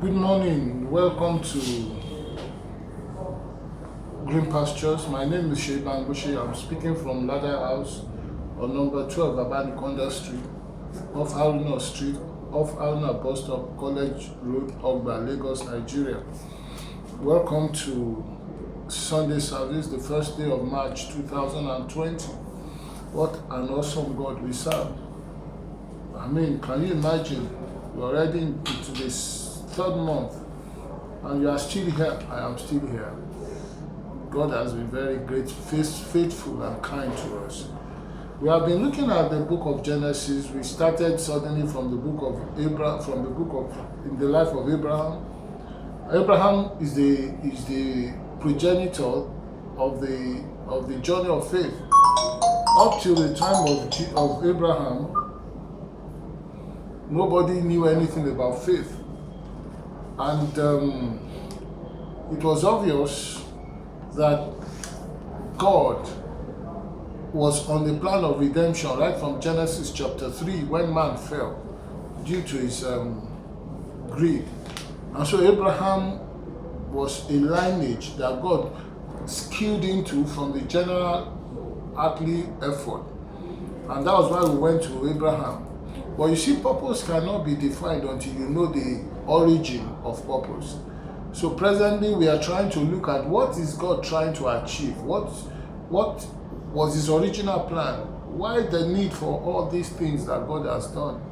Good morning. Welcome to Green Pastures. My name is Sheiban Bushi. I'm speaking from Ladder House on number 12 Abanikonda Street, off Haruna Bus Stop, College Road, Ogba, Lagos, Nigeria. Welcome to Sunday service, the first day of March 2020. What an awesome God we serve. I mean, can you imagine? We're already into this third month and you are still here. I am still here. God has been very great, faithful and kind to us. We have been looking at the book of Genesis. We started suddenly from the book of Abraham, in the life of Abraham. Abraham is the progenitor of the journey of faith. Up till the time of Abraham, nobody knew anything about faith. And it was obvious that God was on the plan of redemption right from Genesis chapter 3 when man fell due to his greed. And so Abraham was a lineage that God skewed into from the general earthly effort. And that was why we went to Abraham. But you see, purpose cannot be defined until you know the origin of purpose. So presently we are trying to look at what is God trying to achieve. What was his original plan? Why the need for all these things that God has done?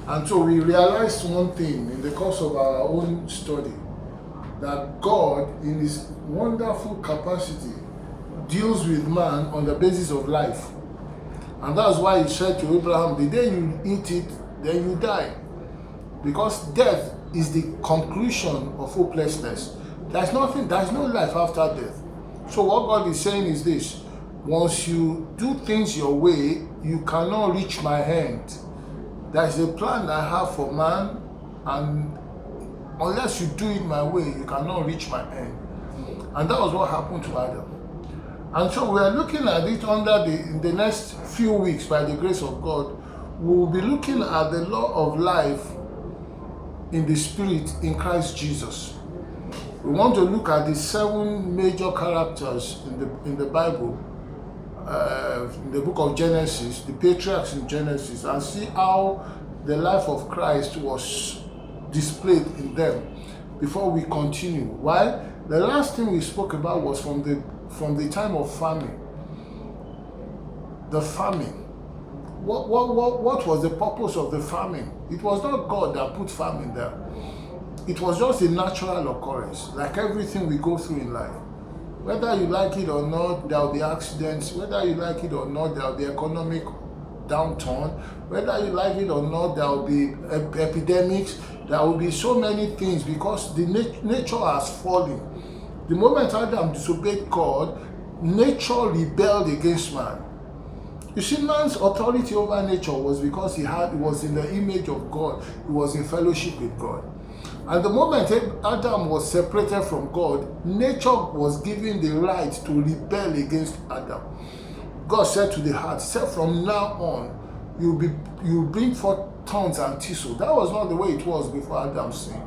And so we realized one thing in the course of our own study, that God in his wonderful capacity deals with man on the basis of life. And that's why he said to Abraham, the day you eat it, then you die. Because death is the conclusion of hopelessness. There's no life after death. So what God is saying is this: once you do things your way, you cannot reach my hand. There's a plan I have for man, and unless you do it my way, you cannot reach my hand. And that was what happened to Adam. And so we are looking at it in the next few weeks, by the grace of God. We will be looking at the law of life in the spirit in Christ Jesus. We want to look at the 7 major characters in the Bible, in the book of Genesis, the patriarchs in Genesis, and see how the life of Christ was displayed in them before we continue. Why? The last thing we spoke about was from the time of famine. The famine. What was the purpose of the famine? It was not God that put famine there. It was just a natural occurrence, like everything we go through in life. Whether you like it or not, there will be accidents. Whether you like it or not, there will be economic downturn. Whether you like it or not, there will be epidemics. There will be so many things because the nature has fallen. The moment Adam disobeyed God, nature rebelled against man. You see, man's authority over nature was because he was in the image of God. He was in fellowship with God. And the moment Adam was separated from God, nature was given the right to rebel against Adam. God said to the heart, said, from now on, you bring forth thorns and thistle. That was not the way it was before Adam's sin.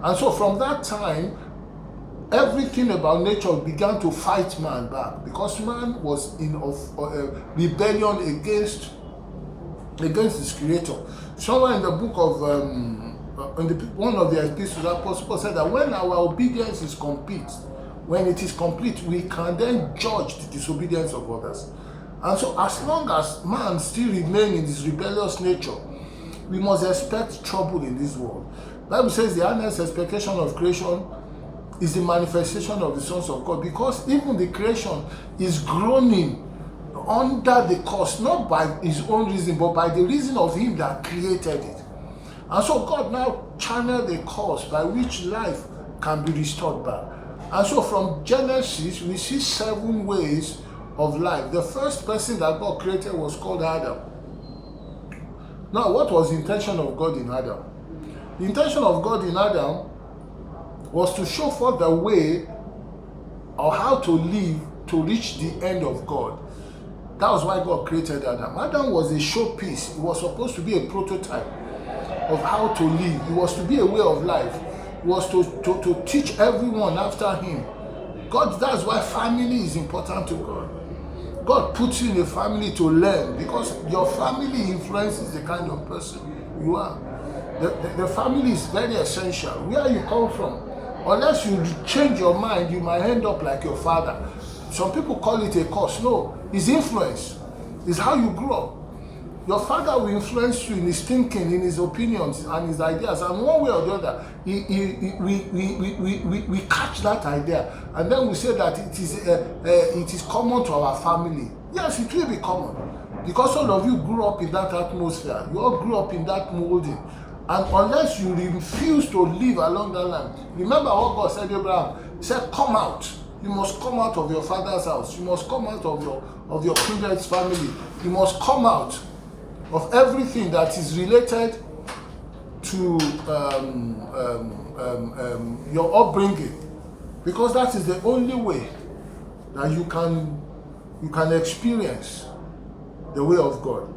And so from that time, everything about nature began to fight man back, because man was in rebellion against his creator. Somewhere in the book of one of the epistles, Apostle Paul said that when our obedience is complete, we can then judge the disobedience of others. And so as long as man still remains in his rebellious nature, we must expect trouble in this world. The Bible says the earnest expectation of creation is the manifestation of the sons of God, because even the creation is groaning under the curse, not by his own reason, but by the reason of him that created it. And so God now channeled the course by which life can be restored back. And so from Genesis, we see 7 ways of life. The first person that God created was called Adam. Now, what was the intention of God in Adam? The intention of God in Adam was to show forth the way or how to live to reach the end of God. That was why God created Adam. Adam was a showpiece. He was supposed to be a prototype. of how to live. It was to be a way of life. It was to teach everyone after him. God, that's why family is important to God. God puts you in a family to learn, because your family influences the kind of person you are. The family is very essential. Where you come from, unless you change your mind, you might end up like your father. Some people call it a curse. No, it's influence. It's how you grew up. Your father will influence you in his thinking, in his opinions, and his ideas. And one way or the other, we catch that idea, and then we say that it is common to our family. Yes, it will be common, because all of you grew up in that atmosphere. You all grew up in that molding. And unless you refuse to live along that line, remember what God said to Abraham. He said, come out. You must come out of your father's house. You must come out of your kindred's family. You must come out of everything that is related to your upbringing, because that is the only way that you can experience the way of God.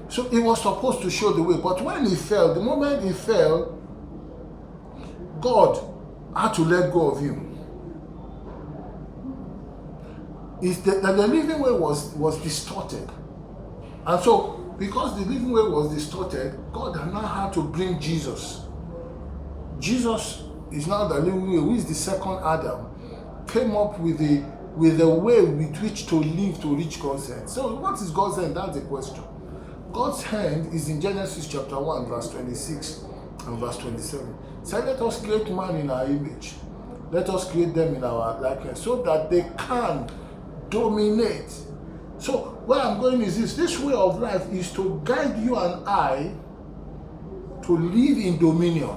So he was supposed to show the way, but when he fell, the moment he fell, God had to let go of him. The living way was distorted, and so because the living way was distorted, God now had to bring Jesus. Jesus is now the living way, who is the second Adam, came up with a way with which to live to reach God's end. So what is God's end? That's the question. God's hand is in Genesis chapter 1, verse 26 and verse 27. Say, let us create man in our image. Let us create them in our likeness, so that they can dominate. So where I'm going is this way of life is to guide you and I to live in dominion.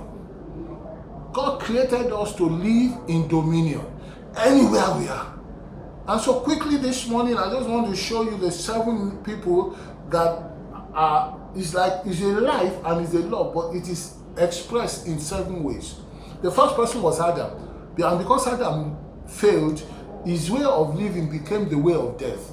God created us to live in dominion anywhere we are. And so quickly this morning, I just want to show you the 7 people that is a life and is a law, but it is expressed in 7 ways. The first person was Adam. And because Adam failed, his way of living became the way of death.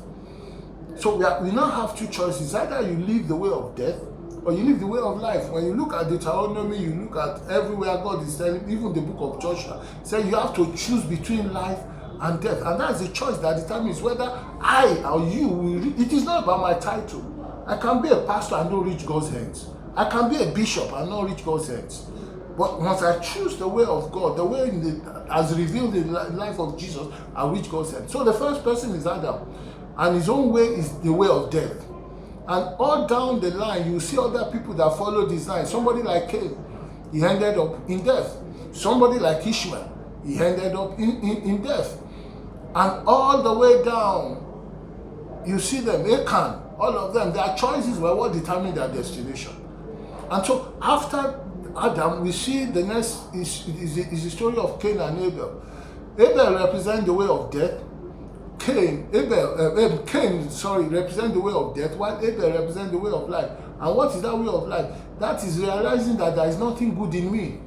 So we now have 2 choices. Either you live the way of death, or you live the way of life. When you look at Deuteronomy, you look at everywhere God is telling, even the book of Joshua, say you have to choose between life and death. And that's the choice that determines whether I or you will. It is not about my title. I can be a pastor and not reach God's hands. I can be a bishop and not reach God's hands. But once I choose the way of God, the way as revealed in the life of Jesus, I reach God's hands. So the first person is Adam, and his own way is the way of death. And all down the line, you see other people that follow this line. Somebody like Cain, he ended up in death. Somebody like Ishmael, he ended up in death. And all the way down, you see them, Achan, all of them, their choices were what determined their destination. And so after Adam, we see the next is the story of Cain and Abel. Abel represents the way of death. Cain represents the way of death, while Abel represents the way of life. And what is that way of life? That is realizing that there is nothing good in me.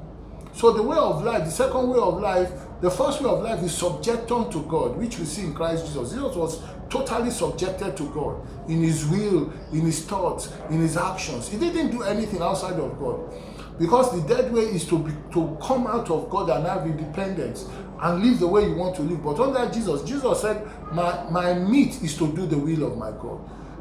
So the way of life, the second way of life, the first way of life is subjection to God, which we see in Christ Jesus. Jesus was totally subjected to God in his will, in his thoughts, in his actions. He didn't do anything outside of God. Because the dead way is to come out of God and have independence and live the way you want to live. But under Jesus said, my meat is to do the will of my God.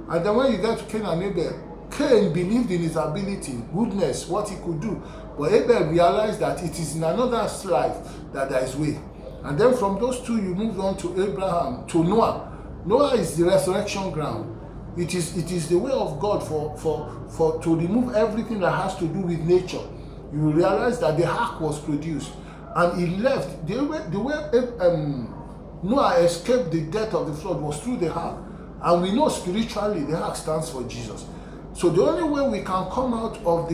And then when you get to Cain and Abel, Cain believed in his ability, goodness, what he could do. But Abel realized that it is in another's life that there is way. And then from those two, you move on to Abraham, to Noah. Noah is the resurrection ground. It is the way of God for to remove everything that has to do with nature. You realize that the ark was produced, and he left. The way Noah escaped the death of the flood was through the ark, and we know spiritually the ark stands for Jesus. So the only way we can come out of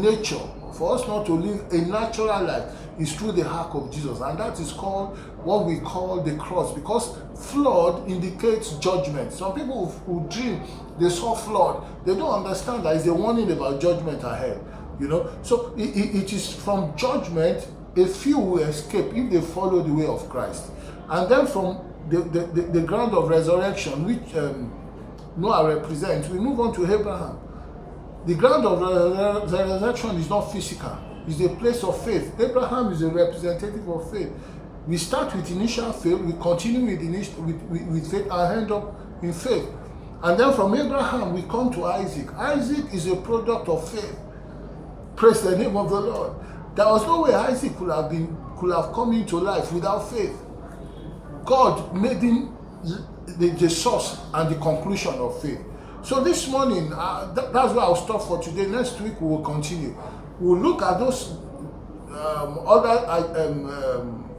nature, for us not to live a natural life, is through the ark of Jesus, and that is called what we call the cross, because flood indicates judgment. Some people who dream they saw flood, they don't understand that it's a warning about judgment ahead. So it is from judgment a few will escape if they follow the way of Christ. And then from the ground of resurrection, which Noah represents, we move on to Abraham. The ground of the resurrection is not physical. It's a place of faith. Abraham is a representative of faith. We start with initial faith, we continue with faith, and end up in faith. And then from Abraham, we come to Isaac. Isaac is a product of faith. Praise the name of the Lord. There was no way Isaac could have come into life without faith. God made him the source and the conclusion of faith. So this morning, that's where I'll stop for today. Next week, we will continue. We'll look at those other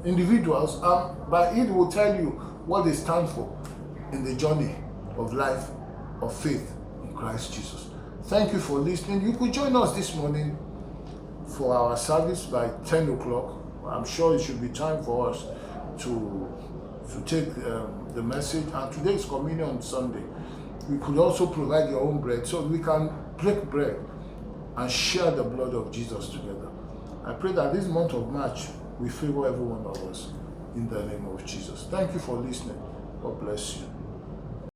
individuals, and by it will tell you what they stand for in the journey of life of faith in Christ Jesus. Thank you for listening. You could join us this morning for our service by 10 o'clock. I'm sure it should be time for us to take the message. And today is Communion Sunday. We could also provide your own bread so we can break bread and share the blood of Jesus together. I pray that this month of March will favor every one of us in the name of Jesus. Thank you for listening. God bless you.